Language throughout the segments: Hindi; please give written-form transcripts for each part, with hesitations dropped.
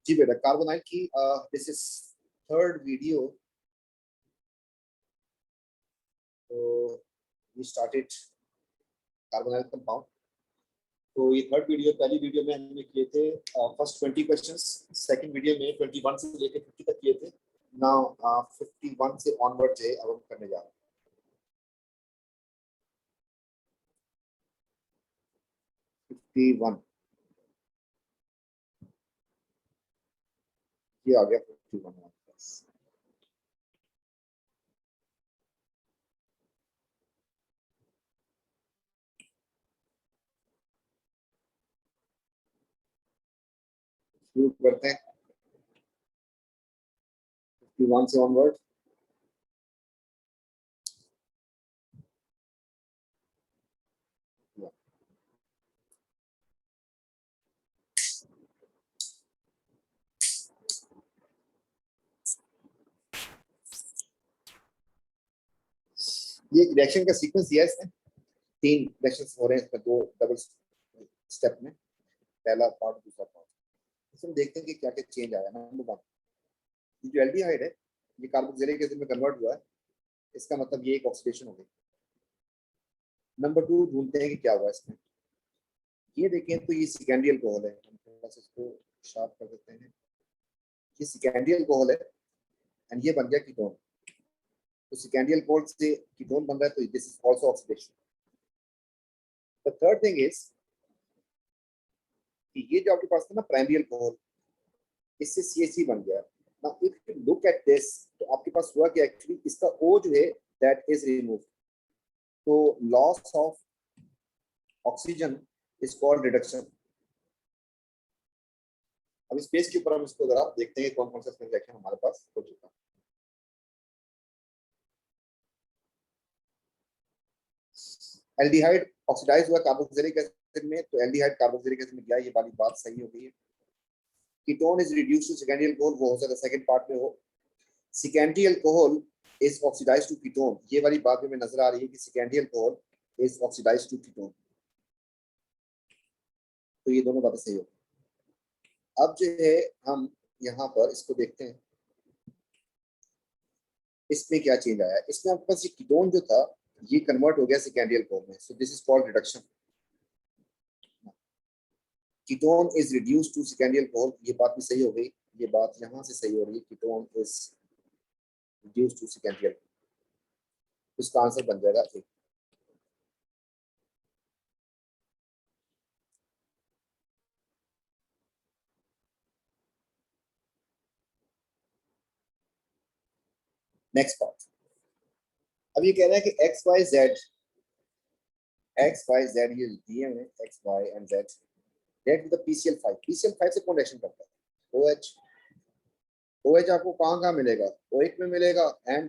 जी बेटा, कार्बोनाइल की दिस इज थर्ड वीडियो। तो वी स्टार्टेड कार्बोनाइल कंपाउंड। तो ये थर्ड वीडियो, पहली वीडियो में हमने किए थे फर्स्ट 20 क्वेश्चंस, सेकंड वीडियो में 21 से लेकर 50 तक किए थे। नाउ 51 से ऑनवर्ड जो है अब हम करने जा रहे हैं। ये आ गया 51 शुरू करते हैं 51 से ऑनवर्ड। ये रिएक्शन का सीक्वेंस दिया है इसमें, 3 रिएक्शंस हो रहे हैं इसमें, 2 डबल स्टेप में, पहला पार्ट दूसरा पार्ट। इसमें देखते हैं कि क्या क्या चेंज आया। नंबर 1, ये जो एल्डिहाइड है ये कार्बोक्सिलिक एसिड में कन्वर्ट हुआ है, इसका मतलब ये एक ऑक्सीडेशन हो गई। नंबर 2 ढूंढते हैं कि क्या हुआ इसमें। ये देखें तो ये सेकेंडरी अल्कोहल है, हम थोड़ा सा इसको शार्प कर देते हैं। ये सेकेंडरी अल्कोहल है एंड ये बन गया कीटोन। तो सेकेंडरी अल्कोहल से कीटोन बन रहा है, तो this is also oxidation. The third thing is कि ये जो आपके पास था ना प्राइमरी अल्कोहल, इससे CH3 बन गया। Now if you look at this, तो आपके पास हुआ कि एक्चुअली इसका O जो है दैट इज रिमूव। तो loss of oxygen is called reduction. अब इस पेज के ऊपर हम इसको जरा देखते हैं कौन कौन सा रिएक्शन हमारे पास हो चुका है। एल्डिहाइड ऑक्सीडाइज हुआ कार्बोक्सिलिक एसिड में, तो एल्डिहाइड कार्बोक्सिलिक एसिड में गया, ये वाली बात सही हो गई है। Ketone is reduced to secondary alcohol, वो हो सकता है सेकंड पार्ट में हो। Secondary alcohol is oxidized to ketone, ये वाली बात में नजर आ रही है कि secondary alcohol is oxidized to ketone. तो ये दोनों बातें सही हो। अब जो है हम यहाँ पर इसको देखते हैं, इसमें क्या चेंज आया। इसमें आपके पास ये कीटोन जो था ये कन्वर्ट हो गया सेकेंडरी अल्कोहल में, so this is called reduction. Ketone is reduced to secondary alcohol, ये बात भी सही हो गई। ये बात यहाँ से सही हो रही है, ketone is reduced to secondary alcohol. इसका आंसर बन जाएगा एक। नेक्स्ट पार्ट, अब ये कह रहा है कि एक्स वाई जेड ये दिए हैं X Y and Z, date with PCl5। PCl5 से कौन रिएक्शन करता है? OH। OH आपको कहाँ कहाँ मिलेगा? OH में मिलेगा एंड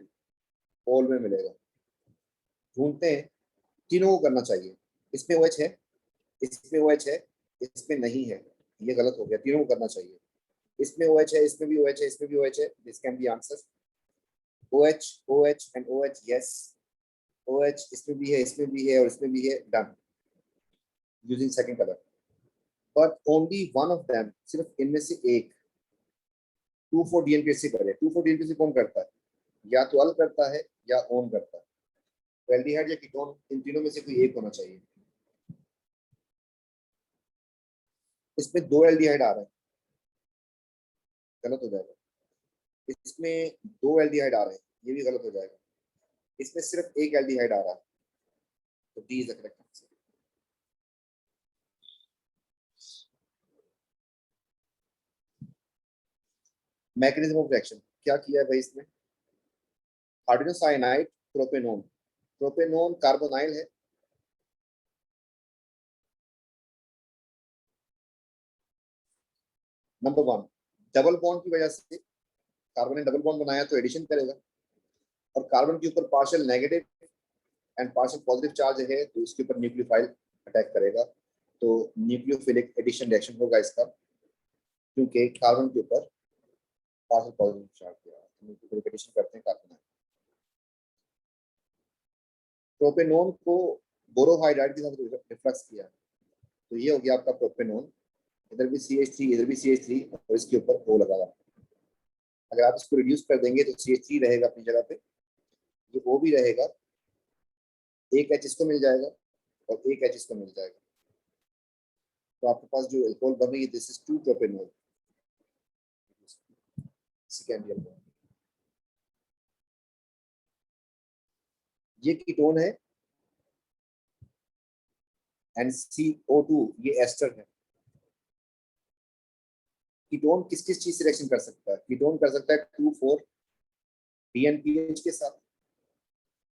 OL में मिलेगा। ढूंढते हैं, तीनों को करना चाहिए। इसमें OH है, इसमें OH है, इसमें नहीं है, ये गलत हो गया। तीनों को करना चाहिए। इसमें OH है, इसमें भी OH है, इसमें भी OH है, this can be answer. OH OH and OH, yes. OH इसमें भी है, इसमें भी है और इसमें भी है, done using second colour. But only one of them, सिर्फ इनमें से एक 2,4-DNPSC करे। 2,4-DNPSC कौन करता है? या तो अल करता है या ओन करता है। तो एल्डिहाइड या कीटोन, इन तीनों में से कोई एक होना चाहिए। इसमें 2 एल्डिहाइड आ रहे हैं, गलत हो जाएगा। इसमें 2 एल्डिहाइड आ रहे हैं, ये भी गलत हो जाएगा। इसमें सिर्फ एक एल्डिहाइड आ रहा है, तो D is the correct answer. Mechanism of reaction क्या किया है भाई इसमें? Hydrogen cyanide, propanone. Propanone carbonyl है, नंबर 1। डबल बॉन्ड की वजह से कार्बन ने डबल बॉन्ड बनाया तो एडिशन करेगा, और कार्बन के ऊपर partial negative and partial positive charge है, तो इसके ऊपर न्यूक्लियोफाइल अटैक करेगा। तो न्यूक्लियोफिलिक एडिशन रिएक्शन होगा इसका, क्योंकि कार्बन के ऊपर पार्शियल पॉजिटिव चार्ज दिया है, तो न्यूक्लियोफिलिक एडिशन करते हैं कार्बन। प्रोपेनोन को बोरोहाइड्राइड के साथ रिफ्लक्स किया, तो ये हो गया आपका प्रोपेनोन। इधर भी CH3, इधर भी CH3 और इसके ऊपर O लगा हुआ। अगर आप इसको रिड्यूस कर देंगे तो CH3 रहेगा अपनी जगह पे, ये O भी रहेगा, एक H इसको मिल जाएगा और एक H इसको मिल जाएगा। तो आपके पास जो अल्कोहल बन रही है, this is 2 propanol, secondary alcohol. ये कीटोन है NCO2, ये एस्टर है। कीटोन किस किस चीज से रिएक्शन कर सकता है? कीटोन कर सकता है 2,4 DNPH के साथ,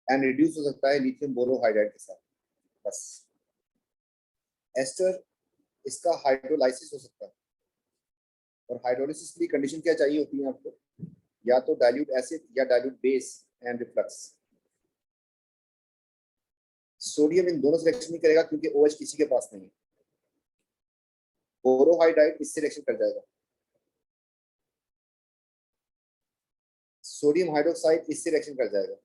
एंड रिड्यूस हो सकता है लिथियम बोरोहाइड्राइड के साथ, बस। एस्टर, इसका हाइड्रोलाइसिस हो सकता है, और हाइड्रोलाइसिस की कंडीशन क्या चाहिए होती है आपको? या तो डाइल्यूट एसिड या dilute base and reflux. Sodium इन दोनों से रिएक्शन नहीं करेगा क्योंकि OH किसी के पास नहीं है। बोरोहाइड्राइड इससे रिएक्शन कर जाएगा, सोडियम हाइड्रोक्साइड इससे रिएक्शन कर जाएगा।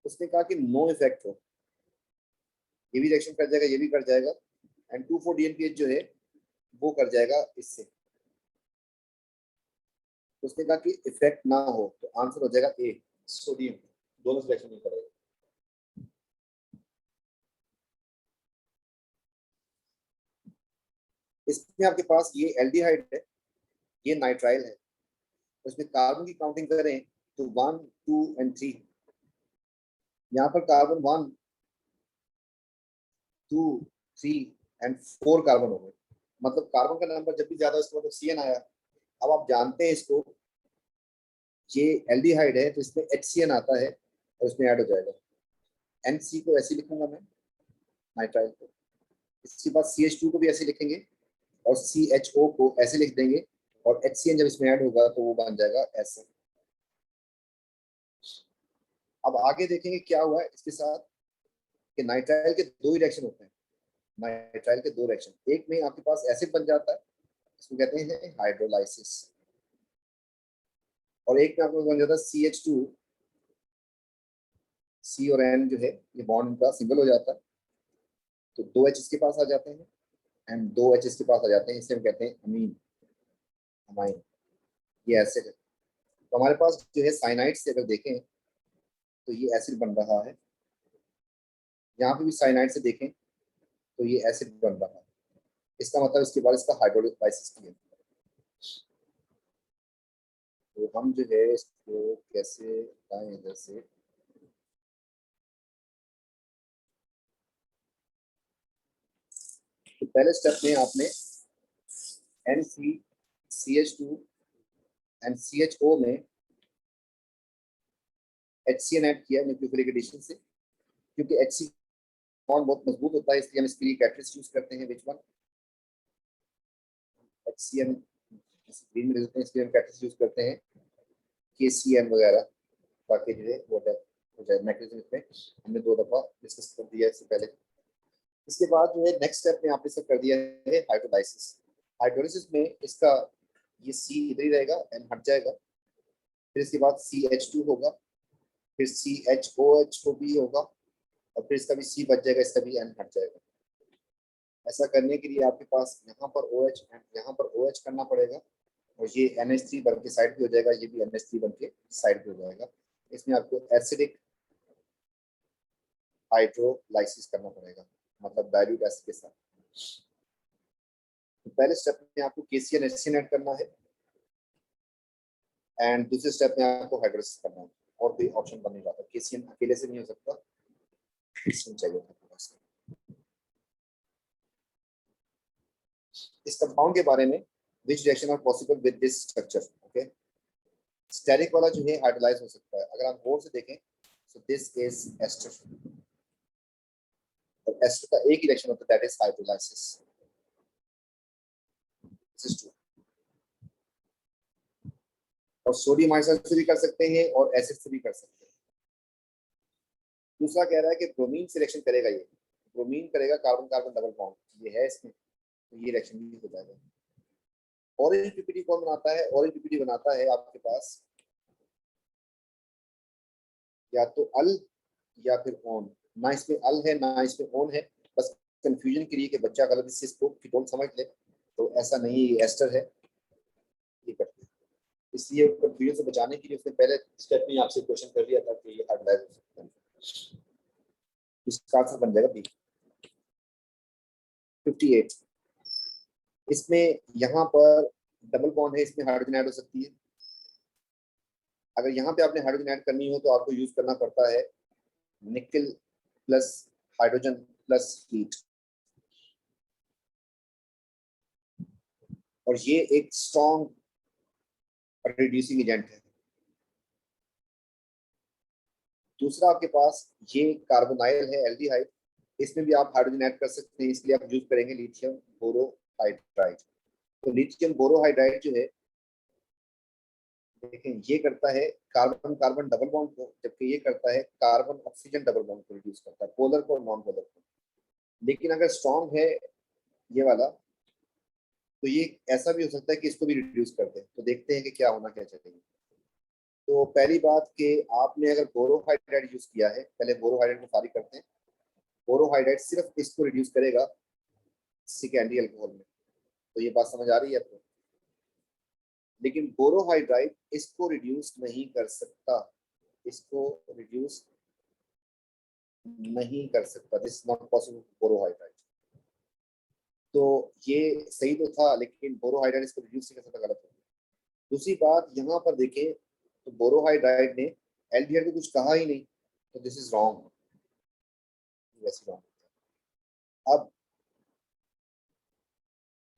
उसने कहा कि नो इफेक्ट हो, ये भी रिएक्शन कर जाएगा, ये भी कर जाएगा, एंड 2,4 DNPH जो है वो कर जाएगा इससे। उसने कहा कि इफेक्ट ना हो, तो आंसर हो जाएगा ए, सोडियम दोनों से रिएक्शन नहीं करेगा। इसमें आपके पास ये एल्डिहाइड है, ये नाइट्राइल है। उसमें कार्बन की काउंटिंग करें तो 1, 2 एंड 3। यहाँ पर कार्बन 1, 2, 3 एंड 4 कार्बन हो गए। मतलब कार्बन का नंबर जब भी ज्यादा उसका मतलब CN आया। अब आप जानते हैं इसको, ये एल्डिहाइड है तो इसमें HCN आता है और इसमें ऐड हो जाएगा। NC को ऐसे लिखूंगा मैं, नाइट्राइल को। इसके बाद CH2 को भी ऐसे लिखेंगे और CHO को ऐसे लिख देंगे, और HCN जब इसमें ऐड होगा तो वो बन जाएगा ऐसे। अब आगे देखेंगे क्या हुआ है इसके साथ, कि नाइट्राइल के दो ही रिएक्शन होते हैं। नाइट्राइल के दो रिएक्शन, एक में आपके पास एसिड बन जाता है, इसको कहते हैं हाइड्रोलाइसिस, और एक में आपको बन जाता है CH2, C और N जो है ये बॉन्ड का सिंगल हो जाता है, तो 2 H इसके पास आ जाते हैं एंड 2 H इसके पास आ जाते हैं, इसे हम कहते हैं अमीन, अमाइन, ये एसिड है। तो हमारे पास जो है साइनाइड से अगर देखें तो ये एसिड बन रहा है, यहाँ पे भी साइनाइड से देखें तो ये एसिड बन रहा है। इसका मतलब इसके बाद इसका हाइड्रोलाइसिस किया। तो हम जो है इसको कैसे बताएं इधर से, तो पहले स्टेप में आपने NCCH2 एंड CHO में HCN ऐड किया न्यूक्लियोफिलिक एडिशन से, क्योंकि HC बॉन्ड बहुत मजबूत होता है, इसलिए हम इसके लिए कैटलिस्ट यूज करते हैं। Which one? HCN ग्रीन में देते हैं, इसलिए हम कैटलिस्ट यूज करते हैं, KCN वगैरह, ताकि जो है वो हो जाए मैकेनिज्म। इसमें हमने 2 दफा डिस्कस कर दिया इससे पहले। इसके बाद जो है नेक्स्ट स्टेप में आपने सब कर दिया है हाइड्रोलाइसिस। हाइड्रोलाइसिस में इसका ये C इधर ही रहेगा, N हट जाएगा, फिर इसके बाद CH2 होगा, फिर CHOH को भी होगा, और फिर इसका भी C बच जाएगा, इसका भी N हट जाएगा। ऐसा करने के लिए आपके पास यहाँ पर OH एंड यहाँ पर OH करना पड़ेगा, और ये NH3 बन के साइड पे हो जाएगा, ये भी NH3 बन के साइड पे हो जाएगा। इसमें आपको एसिडिक हाइड्रोलाइसिस करना पड़ेगा, मतलब डाइल्यूट एसिड के साथ। तो पहले स्टेप में आपको KCN HCN ऐड करना है, एंड दूसरे स्टेप में आपको हाइड्रोलाइसिस करना है, और कोई ऑप्शन बन नहीं रहा था। KCN अकेले से नहीं हो सकता, HCN चाहिए था। इस कंपाउंड के बारे में, which reaction are possible with this structure, okay. Steric वाला जो है हाइड्रोलाइज हो सकता है। अगर आप गौर से देखें तो दिस इज एस्टर, और एस्टर का एक ही रिएक्शन होता है, that is hydrolysis. This is true. और सोडियम आइसोड से भी कर सकते हैं और एसिड से भी कर सकते हैं। दूसरा कह रहा है कि ब्रोमीन से रिएक्शन करेगा, ये ब्रोमीन करेगा कार्बन कार्बन डबल बॉन्ड, ये है इसमें, तो ये रिएक्शन भी हो जाएगा। ऑरेंज पीपीटी कौन बनाता है? ऑरेंज पीपीटी बनाता है आपके पास या तो अल या फिर ऑन, ना इसमें अल है ना इसमें ऑन है, बस कंफ्यूजन के लिए कि बच्चा गलत इससे इसको कीटोन समझ ले, तो ऐसा नहीं, ये एस्टर है, ये करते हैं। इसलिए कंफ्यूजन से बचाने के लिए उसने पहले स्टेप में आपसे क्वेश्चन कर दिया था कि ये हाइड्रोलाइज हो सकता है। इसका आंसर बन जाएगा बी। 58 इसमें यहाँ पर डबल बॉन्ड है, इसमें हाइड्रोजन ऐड हो सकती है। अगर यहाँ पे आपने हाइड्रोजन ऐड करनी हो तो आपको यूज करना पड़ता है nickel plus hydrogen plus heat, और ये एक स्ट्रॉन्ग रिड्यूसिंग एजेंट है। दूसरा आपके पास ये कार्बोनाइल है एल्डिहाइड, इसमें भी आप हाइड्रोजन ऐड कर सकते हैं, इसलिए आप यूज करेंगे लिथियम बोरोहाइड्राइड। तो लिथियम बोरोहाइड्राइड जो है, देखें ये करता है कार्बन कार्बन डबल बॉन्ड को, जबकि ये करता है कार्बन ऑक्सीजन डबल बॉन्ड को रिड्यूस करता है, पोलर को और नॉन पोलर को। लेकिन अगर स्ट्रॉन्ग है ये वाला, तो ये ऐसा भी हो सकता है कि इसको भी रिड्यूस कर दे। तो देखते हैं कि क्या होना क्या चाहिए। तो पहली बात कि आपने अगर बोरोहाइड्राइड यूज किया है, पहले बोरोहाइड्राइड को खाली करते हैं। बोरोहाइड्राइड सिर्फ इसको रिड्यूस करेगा सेकेंडरी अल्कोहल में, तो ये बात समझ आ रही है आपको। लेकिन बोरोहाइड्राइड इसको रिड्यूस नहीं कर सकता, इसको रिड्यूस नहीं कर सकता, दिस नॉट पॉसिबल बोरोहाइड्राइड। तो ये सही तो था, लेकिन बोरोहाइड्राइड इसको रिड्यूस नहीं कर सकता, गलत हो। दूसरी बात यहाँ पर देखें तो बोरोहाइड्राइड ने एल्डिहाइड को कुछ कहा ही नहीं, तो दिस इज रॉन्ग, वैसे रॉन्ग। अब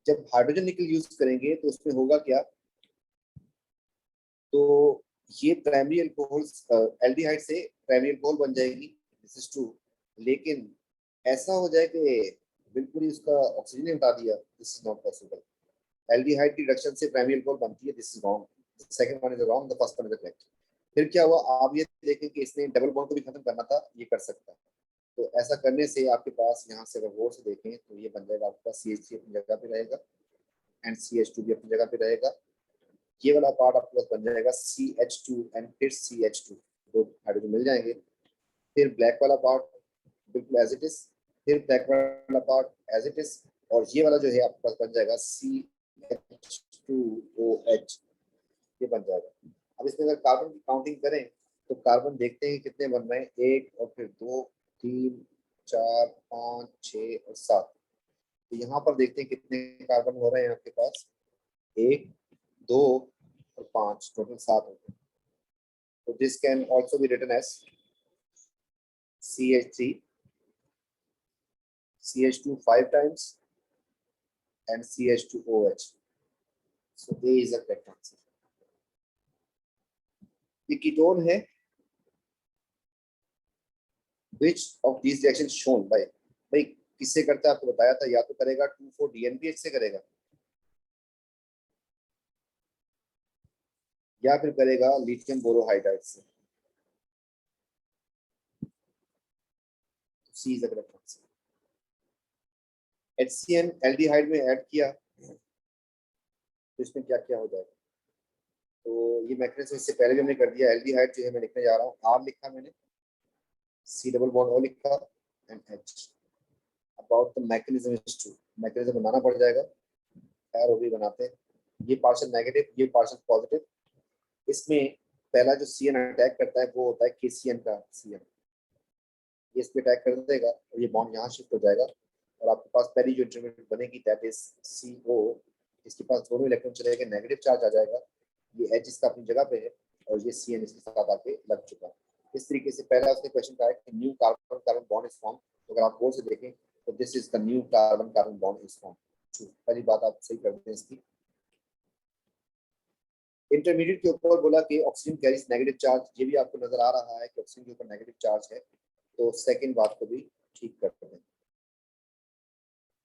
जब हाइड्रोजन निकल यूज करेंगे तो उसमें होगा क्या, तो ये प्राइमरी अल्कोहल एल्डिहाइड से प्राइमरी अल्कोहल बन जाएगी, दिस इज ट्रू। लेकिन ऐसा हो जाए कि बिल्कुल ही उसका ऑक्सीजन हटा दिया, this is not possible. Aldehyde की रिडक्शन से प्राइमरी अल्कोहल बनती है, this is wrong. Second one is wrong, the first one is correct. फिर क्या हुआ, आप ये देखें कि इसने डबल बॉन्ड को भी खत्म करना था, ये कर सकता है। तो ऐसा करने से आपके पास यहाँ से अगर गौर से देखें तो ये बन जाएगा आपका CH3 अपनी जगह पे रहेगा एंड CH2 भी अपनी जगह पे रहेगा। ये वाला पार्ट आपके पास बन जाएगा CH2 एंड फिर CH2, दो हाइड्रोजन मिल जाएंगे। फिर ब्लैक वाला पार्ट बिल्कुल एज इट इज, फिर ब्लैक वाला पार्ट एज इट इज, और ये वाला जो है आपके पास बन जाएगा CH2OH, ये बन जाएगा। अब इसमें अगर कार्बन की काउंटिंग करें तो कार्बन देखते हैं कितने बन रहे हैं, 1 और फिर 2 3 4 5 6 और 7। तो यहाँ पर देखते हैं कितने कार्बन हो रहे हैं आपके पास, 1 2 और 5, टोटल 7 हो गए। तो this can also be written as CH3 CH2 5 times and CH2OH. So A is the correct answer. ये कीटोन है, which of these reactions shown by, भाई किससे करता है आपको बताया था, या तो करेगा 2,4-DNPH से करेगा, या फिर करेगा लिथियम बोरोहाइड्राइड से। C is the correct answer. HCN aldehyde में ऐड किया तो इसमें क्या क्या हो जाएगा, तो ये मैकेनिज्म इससे पहले भी हमने कर दिया। एल्डिहाइड जो है मैं लिखने जा रहा हूँ, R लिखा मैंने, C डबल बॉन्ड O लिखा and H। About the mechanism is true, mechanism बनाना पड़ जाएगा, और भी बनाते हैं। ये पार्शियल नेगेटिव, ये पार्शियल पॉजिटिव। इसमें पहला जो CN अटैक करता है वो होता है KCN का CN, ये इस पे अटैक कर देगा और ये बॉन्ड यहाँ शिफ्ट हो जाएगा, और आपके पास पहली जो इंटरमीडिएट बनेगी दैट इज CO। इसके पास दोनों इलेक्ट्रॉन चले गए, नेगेटिव चार्ज आ जाएगा, ये H इसका अपनी जगह पे है और ये CN इसके साथ आके लग चुका है। इस तरीके से पहला उसने क्वेश्चन कहा है कि new carbon carbon bond is form, तो अगर आप गौर से देखें तो this is the new carbon carbon bond is form. पहली बात आप सही कर दें इसकी। इंटरमीडिएट के ऊपर बोला कि ऑक्सीजन कैरीज नेगेटिव चार्ज, ये भी आपको नजर आ रहा है कि ऑक्सीजन के ऊपर नेगेटिव चार्ज है, तो सेकंड बात को भी ठीक करते हैं।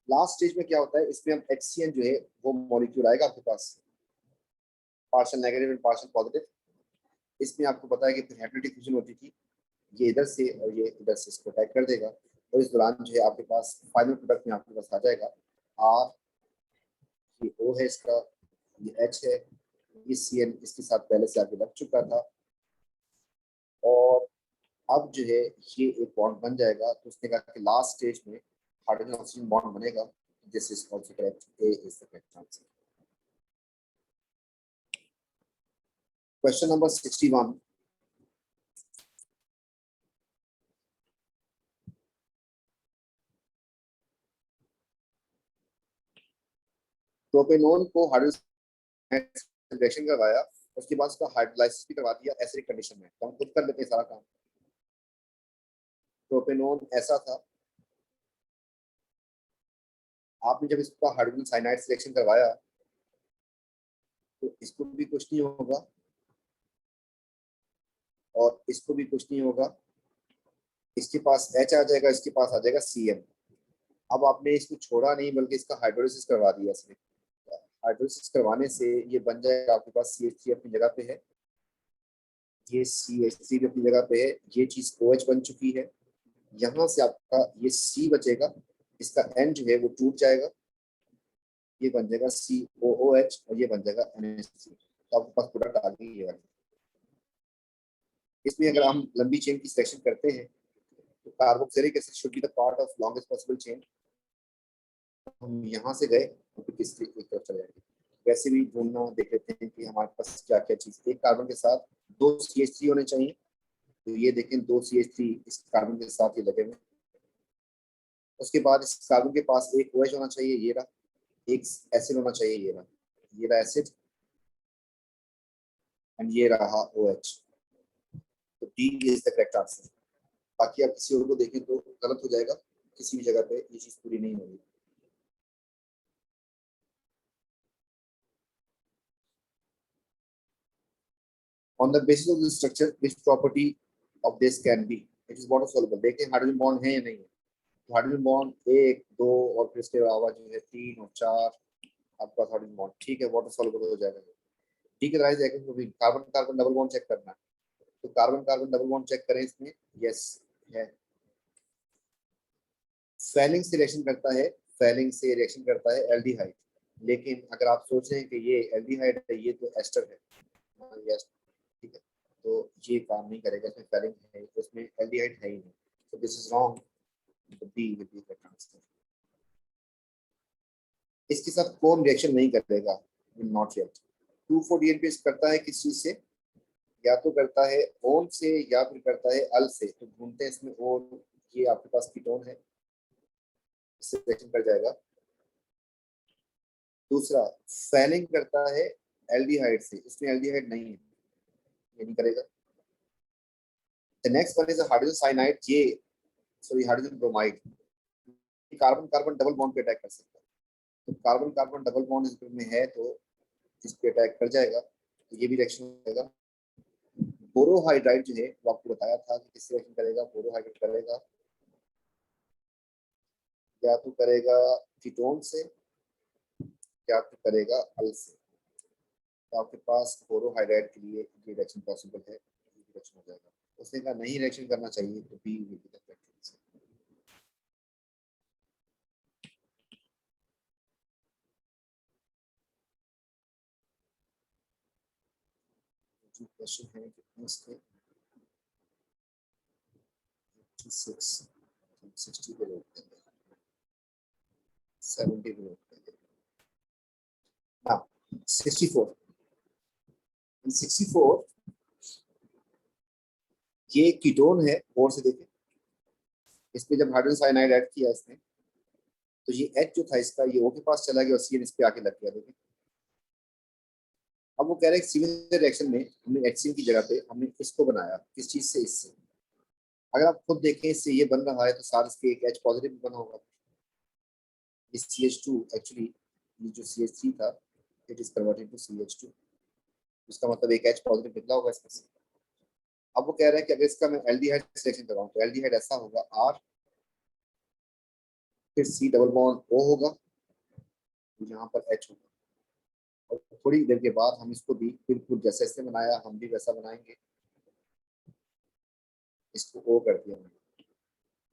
लास्ट स्टेज में क्या होता है, इसमें हम HCN जो है वो मॉलिक्यूल आएगा आपके पास, partial negative and partial positive. इसमें आपको पता है कि फिर हैप्लोइडिक फ्यूजन होती थी, ये इधर से और ये इधर से इसको अटैक कर देगा, और इस दौरान जो है आपके पास फाइनल प्रोडक्ट में आपके पास आ जाएगा R, ये O है इसका, ये H है, ये CN इसके साथ पहले से आगे लग चुका था, और अब जो है ये एक बॉन्ड बन जाएगा। तो उसने कहा कि लास्ट स्टेज में हाइड्रोजन ऑक्सीजन बॉन्ड बनेगा. This is also correct. A is the correct answer. Question number 61. Propanone को हाइड्रोजन रिएक्शन करवाया, उसके बाद उसका हाइड्रोलाइसिस भी करवा दिया एसिडिक कंडीशन में. तो हम खुद कर लेते हैं सारा काम. प्रोपेनॉन ऐसा था, आपने जब इसका हाइड्रोजन साइनाइड सिलेक्शन करवाया तो इसको भी कुछ नहीं होगा और इसको भी कुछ नहीं होगा. इसके पास H आ जाएगा, इसके पास आ जाएगा CM. अब आपने इसको छोड़ा नहीं बल्कि इसका हाइड्रोलिसिस करवा दिया. इसने हाइड्रोलिसिस करवाने से ये बन जाएगा आपके पास CH3 अपनी जगह पे है, ये CH3 भी अपनी जगह पे है, ये चीज OH बन चुकी है. यहाँ से आपका ये C बचेगा, इसका N जो है वो टूट जाएगा, ये बन जाएगा COOH और ये बन जाएगा NH3. तो आपके पास प्रोडक्ट आ गई ये वाली. इसमें अगर हम लंबी चेन की सिलेक्शन करते हैं तो carboxylic acid should be the part of longest possible chain. हम यहाँ से गए तो फिर किस तरफ चले जाएंगे. वैसे भी ढूंढना देख लेते हैं कि हमारे पास क्या क्या चीज. एक कार्बन के साथ 2 CH3 होने चाहिए. तो ये देखें 2 CH3 इस कार्बन के साथ ये लगे हुए. उसके बाद इस कार्बन के पास एक OH होना चाहिए, ये रहा. एक एसिड होना चाहिए, ये रहा. ये रहा एसिड एंड ये रहा OH. तो D is the correct answer. बाकी आप किसी और को देखें तो गलत हो जाएगा, किसी भी जगह पे ये चीज पूरी नहीं होगी. On the basis of the structure, which property of this can be? It is water soluble. देखें हाइड्रोजन बॉन्ड है या नहीं है. तो हाइड्रोजन बॉन्ड 1 2 और फिर इसके अलावा जो है 3 और 4 आपका हाइड्रोजन बॉन्ड ठीक है, वाटर सॉल्युबल हो जाएगा. ठीक है guys, carbon carbon double bond check करना है. तो carbon carbon double bond check करें इसमें. यस है. फेलिंग से रिएक्शन करता है, फेलिंग से रिएक्शन करता है एल्डिहाइड. लेकिन अगर आप सोच रहे हैं कि ये एल्डिहाइड है, ये तो एस्टर है. यस ठीक है, तो ये काम नहीं करेगा. इसमें फेलिंग है तो इसमें एल्डिहाइड है ही नहीं. तो दिस इज रॉन्ग. तो B will be the answer. इसके साथ कौन रिएक्शन नहीं करेगा? Not yet. 2,4-DNPS करता है किस चीज से? या तो करता है ओन से या फिर करता है अल से. तो ढूंढते हैं इसमें ओन. ये आपके पास कीटोन है, इससे रिएक्शन कर जाएगा. दूसरा फेलिंग करता है एल्डिहाइड से, इसमें एल्डिहाइड नहीं है, ये नहीं करेगा. The next one is hydrogen cyanide. ये sorry hydrogen bromide. Carbon carbon double bond पे अटैक कर सकता है. तो कार्बन कार्बन डबल बॉन्ड इसमें है तो इस पे अटैक कर जाएगा. तो ये भी रिएक्शन हो जाएगा. बोरोहाइड्राइड जो है वो आपको बताया था कि किससे रिएक्शन करेगा. बोरोहाइड्राइड करेगा या तो करेगा कीटोन से या तो करेगा अल से. तो आपके पास बोरोहाइड्राइड के लिए ये रिएक्शन पॉसिबल है, ये रिएक्शन हो जाएगा. उसने कहा नहीं रिएक्शन करना चाहिए तो B will be the correct answer. जो क्वेश्चन है कितने इसके 56 60 पे रोक देंगे, 70 पे रोक देंगे. हाँ 64. 64 ये कीटोन है. और से देखें इसमें जब हाइड्रोजन साइनाइड ऐड किया इसने तो ये H जो था इसका ये O के पास चला गया और CN इस पे आके लग गया. देखें अब वो कह रहे हैं सिमिलर रिएक्शन में हमने HCl की जगह पे हमने इसको बनाया. किस चीज से? इससे. अगर आप खुद देखें इससे ये बन रहा है तो साथ इसके एक H पॉजिटिव बना होगा. इस CH2 एक्चुअली ये जो CH3 था it is converted to CH2. इसका मतलब एक H पॉजिटिव निकला होगा इसमें से. अब वो कह रहे हैं कि अगर इसका मैं एल्डिहाइड सिलेक्शन करवाऊं तो एल्डिहाइड ऐसा होगा R फिर C डबल बॉन्ड O होगा, यहाँ पर H होगा. और थोड़ी देर के बाद हम इसको भी बिल्कुल जैसे इसने बनाया हम भी वैसा बनाएंगे. इसको O कर दिया मैंने.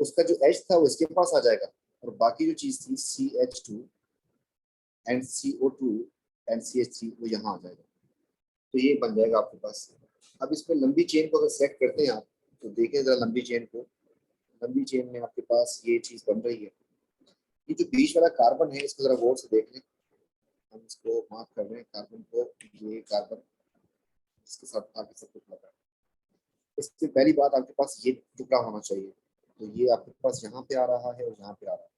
उसका जो H था वो इसके पास आ जाएगा और बाकी जो चीज थी CH2 and CO2 and CH3 वो यहाँ आ जाएगा. तो ये बन जाएगा आपके पास. अब इसमें लंबी चेन को अगर सेट करते हैं आप तो देखें जरा लंबी चेन को. लंबी चेन में आपके पास ये चीज बन रही है. ये जो बीच वाला कार्बन है इसको जरा गौर से देख लें। हम इसको मार्क कर रहे हैं कार्बन को, ये कार्बन इसके साथ आगे सब कुछ लगा है। इससे पहली बात आपके पास ये टुकड़ा होना चाहिए, तो ये आपके पास यहाँ पे आ रहा है और यहाँ पे आ रहा है।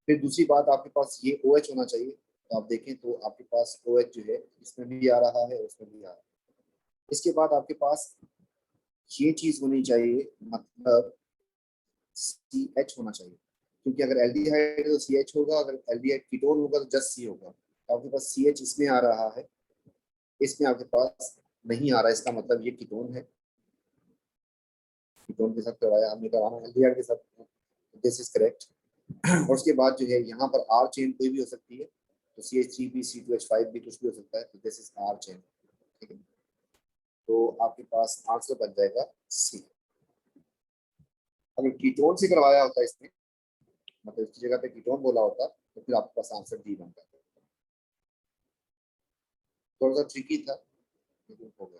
फिर दूसरी बात आपके पास ये OH होना चाहिए, तो आप देखें तो आपके पास OH जो है इसमें भी आ रहा है और इसमें भी आ रहा है। इसके बाद आपके पास ये चीज होनी चाहिए, मतलब CH होना चाहिए, क्योंकि अगर एल्डिहाइड है तो CH होगा, अगर एल्डिहाइड कीटोन होगा तो जस्ट C होगा। तो आपके पास CH इसमें आ रहा है, इसमें आपके पास नहीं आ रहा है, इसका मतलब ये कीटोन है, कीटोन के साथ करवाया हमने, करवाना एल्डिहाइड के साथ, दिस इज करेक्ट। और उसके बाद जो है यहाँ पर R चेन कोई भी हो सकती है, तो CH3B C2H5 भी कुछ भी हो सकता है, तो दिस इज R चेन, ठीक है। तो आपके पास आंसर बन जाएगा C। अगर कीटोन से करवाया होता इसमें, मतलब इसकी जगह पे कीटोन बोला होता, तो फिर आपके पास आंसर D बनता। थोड़ा सा ट्रिकी था लेकिन हो गया।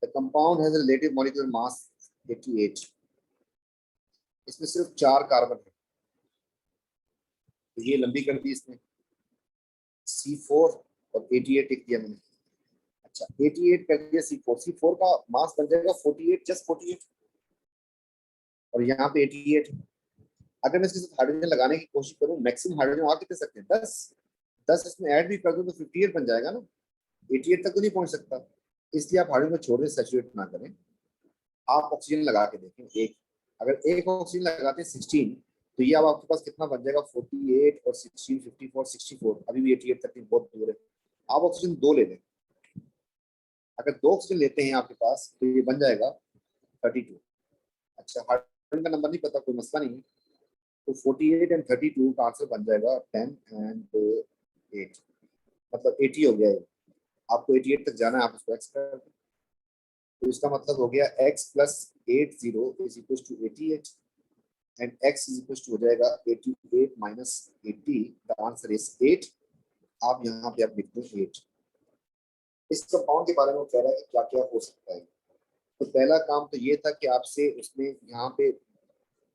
The compound has a relative molecular mass 88। इसमें सिर्फ 4 कार्बन है, तो ये लंबी कर दी इसने, C4 और 88 लिख दिया मैंने। अच्छा 88 कर दिया C4, C4 का मास बन जाएगा 48, जस्ट 48, और यहाँ पे 88। अगर मैं इसके साथ हाइड्रोजन लगाने की कोशिश करूँ, मैक्सिमम हाइड्रोजन आ कितने सकते हैं, 10, 10 इसमें ऐड भी कर दूं तो 58 बन जाएगा ना, 88 तक तो नहीं पहुंच सकता। इसलिए आप हाइड्रोजन को छोड़ दें, सैचुरेट ना करें, आप ऑक्सीजन लगा के देखें एक। अगर एक ऑक्सीजन लगाते हैं 16, तो ये अब आपके पास कितना बन जाएगा, 48 और 16 54 64, अभी भी 88 तक बहुत दूर है। आप ऑक्सीजन 2 ले लें, अगर 2 ऑक्सीजन लेते हैं आपके पास तो ये बन जाएगा 32। अच्छा हाइड्रोजन का नंबर नहीं पता, कोई मसला नहीं है, तो 48 एंड 32 का आंसर बन जाएगा 10 एंड 8, मतलब 80 हो गया है। आपको 88 तक जाना है, आप इसको एक्स कर दें, तो इसका मतलब हो गया x plus 80 is equal to 88 and x is equal to हो जाएगा 88 माइनस 80, द आंसर इज 8। आप यहाँ पे आप लिख दें 8। इस कंपाउंड के बारे में वो कह रहा है कि क्या क्या हो सकता है। तो पहला काम तो ये था कि आपसे उसने यहाँ पे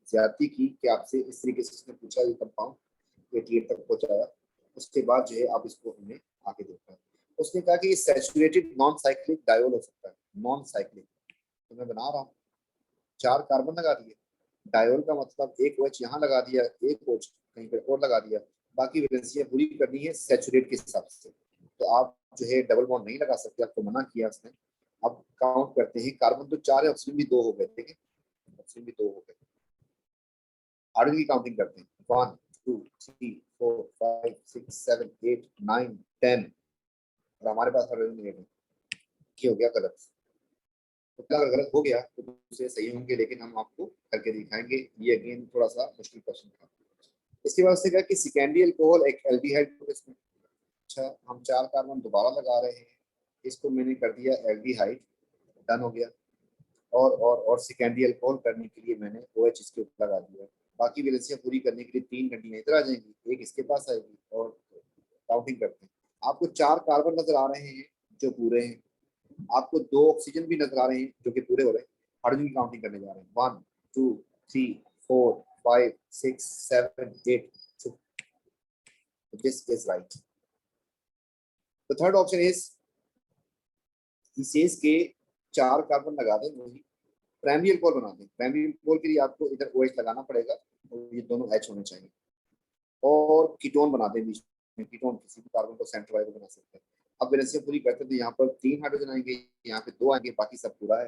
ज्यादती की, कि आपसे इस तरीके से उसने पूछा ये कंपाउंड 88 तक पहुंचाया। उसके बाद जो है आप इसको हमने आगे देखा, उसने कहा कि ये सैचुरेटेड नॉन साइक्लिक डायोल हो सकता है, नॉन साइक्लिक। तो मैं बना रहा हूँ, 4 कार्बन लगा दिए, डायोल का मतलब एक OH यहाँ लगा दिया, एक OH कहीं पर और लगा दिया, बाकी वैलेंसियां पूरी करनी है सैचुरेट के हिसाब से। तो आप जो है डबल बॉन्ड नहीं लगा सकते, आपको मना किया उसने। अब काउंट करते हैं, कार्बन तो 4 है, ऑक्सीजन भी 2 हो गए, ठीक है, ऑक्सीजन भी 2 हो गए। हाइड्रोजन की काउंटिंग करते हैं, 1 2 3 4 5 6 7 8 9 10, और हमारे पास हाइड्रोजन नहीं है, ये हो गया गलत। तो अगर गलत हो गया तो दूसरे सही होंगे, लेकिन हम आपको करके दिखाएंगे। ये अगेन थोड़ा सा मुश्किल क्वेश्चन था। इसके बाद से कहा कि सेकेंडरी अल्कोहल एक एल्डिहाइड को इसमें, अच्छा हम 4 कार्बन दोबारा लगा रहे हैं, इसको मैंने कर दिया एल्डिहाइड, डन हो गया। और सेकेंडरी अल्कोहल करने के लिए मैंने OH इसके ऊपर लगा दिया। बाकी वैलेंसियां पूरी करने के लिए 3 घंटियां इधर आ जाएंगी, एक इसके पास आएगी, और काउंटिंग करते हैं। आपको 4 कार्बन नजर आ रहे हैं जो पूरे हैं, आपको 2 ऑक्सीजन भी नजर आ रहे हैं जो कि पूरे हो रहे हैं। हाइड्रोजन की काउंटिंग करने जा रहे हैं, 1 2 3 4 5 6 7 8, this is right. The third option is, he says के 4 कार्बन लगा दें, वही प्राइमरी अल्कोहल बना दें। प्राइमरी अल्कोहल के लिए आपको इधर OH लगाना पड़ेगा और ये दोनों H होने चाहिए, और कीटोन बना दें बीच में, कीटोन किसी भी कार्बन को सेंटर वाइज बना सकते हैं। अब वैलेंसियां पूरी करते हैं तो यहाँ पर 3 हाइड्रोजन आएंगे, यहाँ पे 2 आएंगे, बाकी सब पूरा है।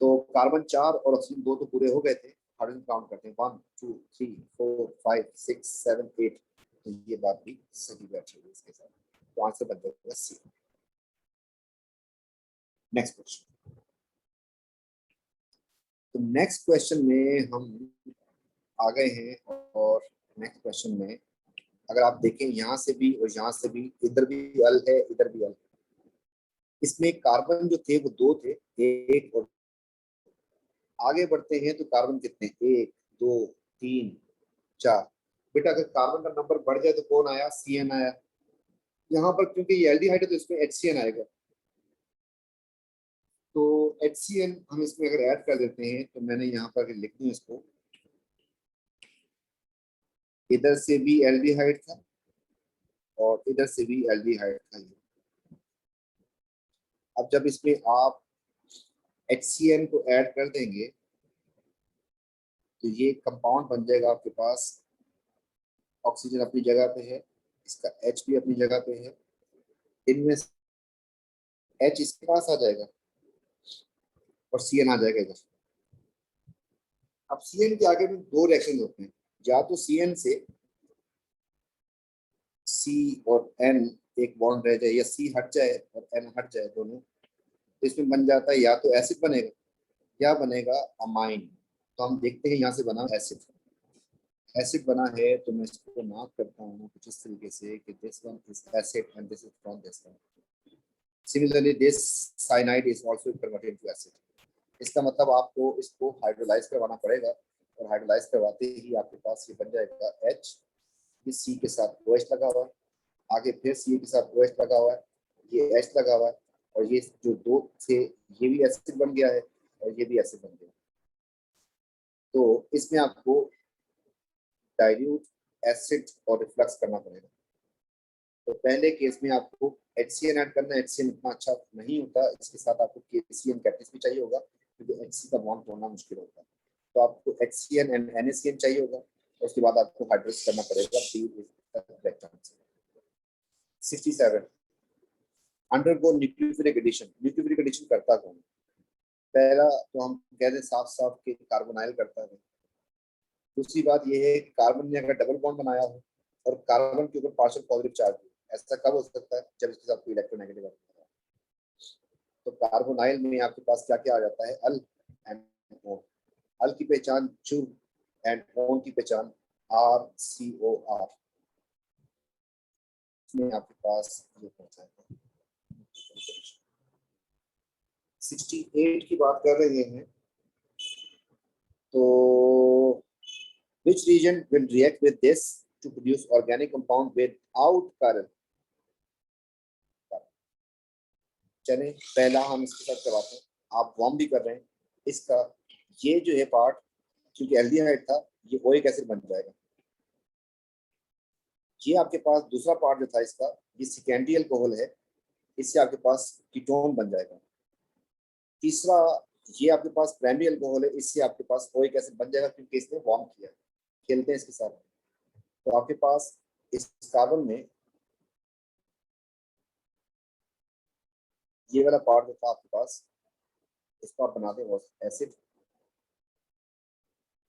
तो कार्बन 4 और ऑक्सीजन 2 तो पूरे हो गए थे। हाइड्रोजन काउंट करते हैं, 1 2 3 4 5 6 7 8, तो ये बात भी सही बैठी है इसके साथ, तो आंसर बन जाएगा C। Next question. तो नेक्स्ट क्वेश्चन में हम आ गए हैं, और नेक्स्ट क्वेश्चन में अगर आप देखें यहाँ से भी और यहाँ से भी, इधर भी अल है इधर भी अल। इसमें कार्बन जो थे वो 2 थे, एक और, आगे बढ़ते हैं तो कार्बन कितने, 1 2 3 4। बेटा अगर कार्बन का नंबर बढ़ जाए तो कौन आया, CN आया। यहाँ पर क्योंकि ये एल्डिहाइड है तो इसमें HCN आएगा, तो HCN हम इसमें अगर ऐड कर देते हैं, तो मैंने यहाँ पर लिख दूं इसको, इधर से भी एल्डिहाइड था और इधर से भी एल्डिहाइड था ये। अब जब इसमें आप HCN को ऐड कर देंगे तो ये कंपाउंड बन जाएगा आपके पास। ऑक्सीजन अपनी जगह पे है, इसका H भी अपनी जगह पे है, इनमें H इसके पास आ जाएगा और CN आ जाएगा इधर। अब CN के आगे में दो रिएक्शन होते हैं, या तो CN से C और N एक बॉन्ड रह जाए, या C हट जाए और N हट जाए दोनों, तो इसमें बन जाता है या तो एसिड बनेगा या बनेगा अमाइन। तो हम देखते हैं यहाँ से बना एसिड। एसिड बना है तो मैं इसको मार्क करता हूँ कुछ इस तरीके से कि this one is acid and this is from this one. Similarly this cyanide is also converted into acid. इसका मतलब आपको इसको हाइड्रोलाइज करवाना पड़ेगा, और हाइड्रोलाइज करवाते ही आपके पास ये बन जाएगा H, इस C के साथ OH लगा हुआ है, आगे फिर C के साथ OH लगा हुआ है, ये H लगा हुआ है, और ये जो दो थे ये भी एसिड बन गया है और ये भी एसिड बन गया। तो इसमें आपको डाइल्यूट, एसिड और रिफ्लक्स करना पड़ेगा। तो पहले केस में आपको HCN ऐड करना है। HCN इतना अच्छा नहीं होता, इसके साथ आपको KCN कैटलिस्ट भी चाहिए होगा, क्योंकि HC का बॉन्ड तोड़ना मुश्किल होता है। तो आपको HCN एंड NaCN चाहिए होगा, और उसके बाद आपको हाइड्रोलाइज करना पड़ेगा। 67 undergo nucleophilic addition. Nucleophilic addition करता कौन? पहला तो हम कह दें साफ साफ कि कार्बोनाइल करता है। दूसरी बात यह है कि कार्बन ने अगर डबल बॉन्ड बनाया हो और कार्बन के ऊपर पार्शियल पॉजिटिव चार्ज हो, ऐसा कब हो सकता है? जब इसके साथ कोई इलेक्ट्रोनेगेटिव आता है। तो कार्बोनाइल में आपके पास क्या क्या आ जाता है? All and own. अल की पहचान चू एंड ओन की पहचान RCOR। इसमें आपके पास ये पहुंचा है। 68 की बात कर रहे हैं, तो which region will react with this to produce organic compound without carbon? चले पहला हम इसके साथ करवाते हैं, आप वार्म भी कर रहे हैं इसका। ये जो है पार्ट, क्योंकि एल्डिहाइड था, ये ओइक एसिड बन जाएगा। ये आपके पास दूसरा पार्ट जो था इसका, ये सेकेंडरी अल्कोहल है, इससे आपके पास कीटोन बन जाएगा। तीसरा ये आपके पास प्राइमरी अल्कोहल है, इससे आपके पास ओइक एसिड बन जाएगा, क्योंकि इसने वार्म किया। खेलते हैं इसके साथ। तो आपके पास इस कार्बन में ये वाला पार्ट जो था आपके पास, इसको आप बना दें एसिड।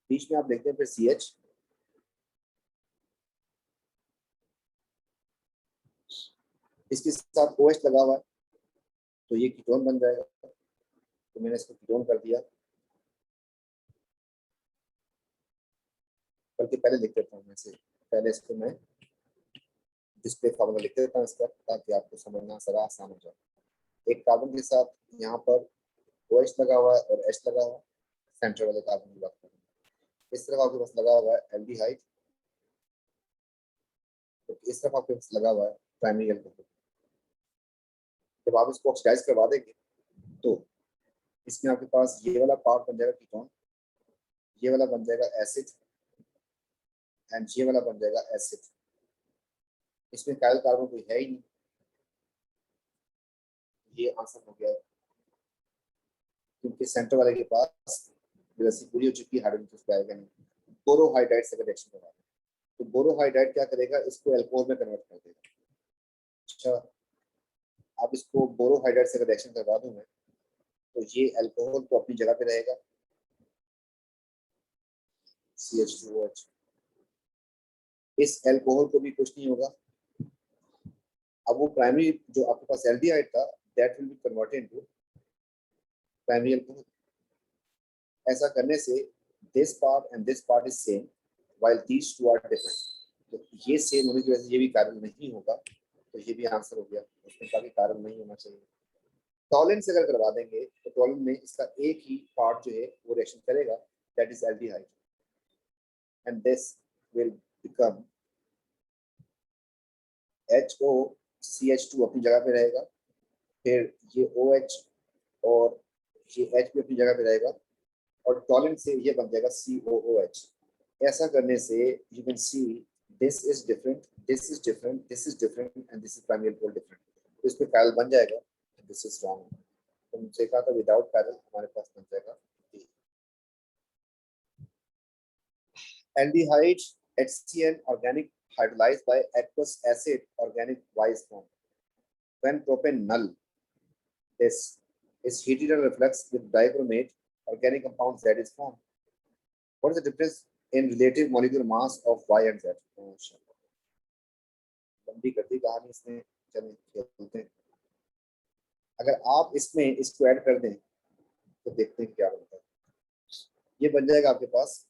बीच में आप देखते हैं फिर CH, इसके साथ OH लगा हुआ है, तो ये कीटोन बन जाएगा। तो मैंने इसको कीटोन कर दिया, बल्कि पहले लिख देता हूँ मैं से, पहले इसको मैं डिस्प्ले फार्मूला लिख देता हूँ इसका, ताकि आपको समझना जरा आसान हो जाए। एक कार्बन के साथ यहाँ पर OH लगा हुआ है और H लगा हुआ है, सेंटर वाले कार्बन की बात करें। इस तरफ आपके पास लगा हुआ है एल्डिहाइड, तो इस तरफ आपके पास लगा हुआ है प्राइमरी अल्कोहल। जब आप इसको ऑक्सीडाइज करवा देंगे तो इसमें आपके पास ये वाला पार्ट बन जाएगा कीटोन, ये वाला बन जाएगा एसिड, एंड ये वाला बन जाएगा एसिड। इसमें काइल कार्बन कोई है ही नहीं, ये आंसर हो गया है, क्योंकि सेंटर वाले के पास वैसी पूरी हो चुकी है, हाइड्रोजन तो आएगा नहीं। बोरोहाइड्राइड से रिएक्शन करवा दें, तो बोरोहाइड्राइड क्या करेगा? इसको एल्कोहल में कन्वर्ट कर देगा। अच्छा, आप इसको बोरोहाइड्राइड से रिएक्शन करवा दूं मैं, तो ये अल्कोहल तो अपनी जगह पे रहेगा, CH2OH। इस अल्कोहल को भी कुछ नहीं होगा। अब वो प्राइमरी जो आपके पास एल्डिहाइड था, that will be converted into primary alcohol. ऐसा करने से this part and this part is same while these two are different. तो ये सेम होने की वजह से ये भी कार्बन नहीं होगा, तो ये भी आंसर हो गया। उसमें कभी कार्बन नहीं होना चाहिए। टॉलिन से अगर करवा देंगे तो टॉलिन में इसका एक ही पार्ट जो है वो रिएक्शन करेगा, that is aldehyde, and this will become HOCH2 अपनी जगह पे रहेगा, फिर ये OH और ये H भी अपनी जगह पे रहेगा, और टॉलिन से ये बन जाएगा COOH। ऐसा करने से you can see this is different, this is different, this is different and this is primary alcohol different, तो इस पे पैरेलल बन जाएगा। दिस इज रॉन्ग, तुमसे कहा था विदाउट पैरेलल हमारे पास बन जाएगा aldehyde HCl organic hydrolyzed by aqueous acid organic wise form. When propane null, this is heated and reflux with dichromate organic compound Z is formed. What is the difference in relative molecular mass of Y and Z? लंबी कर दी कहानी इसने, चलिए खेलते हैं। अगर आप इसमें इसको ऐड कर दें तो देखते हैं क्या बनता है। ये बन जाएगा आपके पास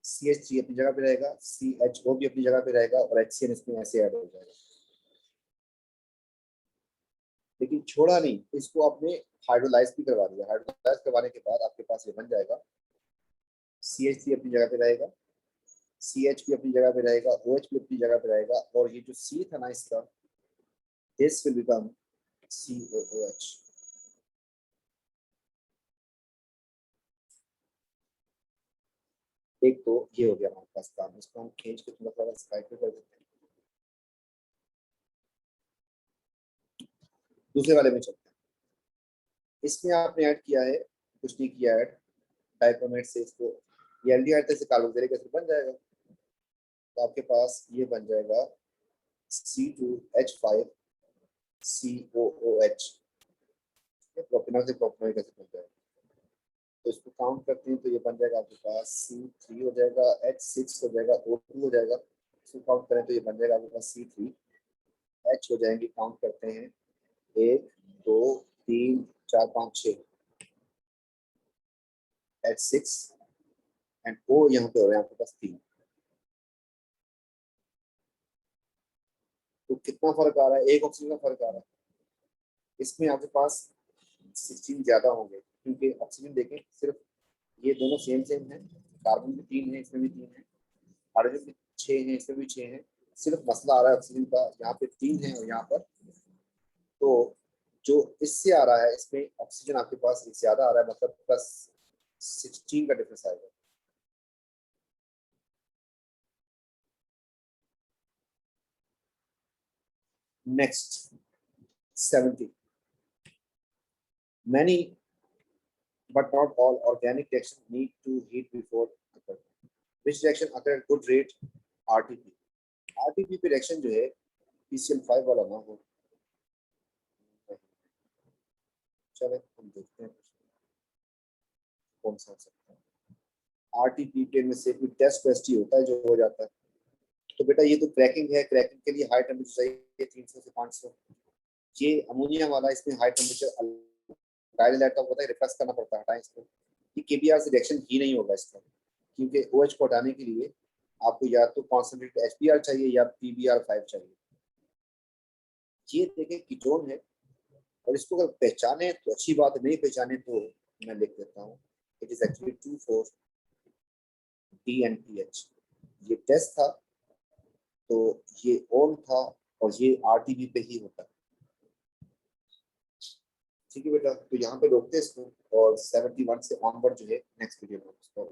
CH3 अपनी जगह पे रहेगा, CHO भी अपनी जगह पे रहेगा और HCl इसमें ऐसे ऐड हो जाएगा। लेकिन छोड़ा नहीं, इसको आपने हाइड्रोलाइज भी करवा दिया। हाइड्रोलाइज करवाने के बाद आपके पास ये बन जाएगा CH3 अपनी जगह पे रहेगा, CH भी अपनी जगह पे रहेगा, OH भी अपनी जगह पे रहेगा और ये जो C था ना इसका, this will become COOH। एक तो ये हो गया हमारे पास काम, इसको हम खींच के थोड़ा थोड़ा स्लाइड पे कर देते हैं। दूसरे वाले में चलते हैं। इसमें आपने ऐड किया है, कुछ नहीं किया ऐड, डाइक्रोमेट से इसको ये एल्डिहाइड से कार्बोक्सिलिक एसिड बन जाएगा, तो आपके पास ये बन जाएगा C2H5COOH, प्रोपेनॉल से प्रोपेनॉइक एसिड बन जाएगा। तो इसको काउंट करते हैं तो ये बन जाएगा आपके पास C3 हो जाएगा, H6 हो जाएगा, O2 हो जाएगा। इसको काउंट करें तो ये बन जाएगा आपके पास C3, H हो जाएंगे, काउंट करते हैं 1 2 3 4 5 6, H6 एंड O यहाँ पे हो रहा है आपके पास 3। तो कितना फर्क आ रहा है, एक ऑक्सीजन का फर्क आ रहा है। इसमें आपके पास 16 ज्यादा होंगे क्योंकि ऑक्सीजन देखें सिर्फ ये दोनों सेम सेम है, कार्बन भी 3 है, इसमें भी 3 है, हाइड्रोजन भी 6 है, इसमें भी 6 है। सिर्फ मसला आ रहा है ऑक्सीजन का, यहाँ पे 3 है और यहाँ पर, तो जो इससे आ रहा है इसमें ऑक्सीजन आपके पास एक ज्यादा आ रहा है, मतलब प्लस 16 का डिफरेंस आएगा। Next 70, many but not all organic reactions need to heat before occur. Which reaction occur at good rate? RTP। RTP पे रिएक्शन जो है PCl5 वाला ना हो। चले हम देखते हैं कौन सा हो सकता है। RTP में से कोई टेस्ट होता है जो हो जाता है। तो बेटा ये तो क्रैकिंग है, क्रैकिंग के लिए हाई टेम्परेचर चाहिए 300 से 500। ये अमोनिया वाला, इसमें हाई टेम्परेचर डाइलेट होता है, रिफ्लेक्स करना पड़ता है, हटाएं इसको। ये केबीआर से रिएक्शन ही नहीं होगा इसका, क्योंकि OH को हटाने के लिए आपको या तो कॉन्सेंट्रेटेड HBr चाहिए या PbR5 चाहिए। ये देखें कीटोन है और इसको अगर पहचाने तो अच्छी बात है, नहीं पहचाने तो मैं लिख देता हूँ, इट इज एक्चुअली 2,4-DNPH। ये टेस्ट था तो ये ऑन था और ये RTP पे ही होता है। ठीक है बेटा, तो यहाँ पे रोकते हैं इसको और 71 से ऑनवर्ड जो है नेक्स्ट वीडियो में उसको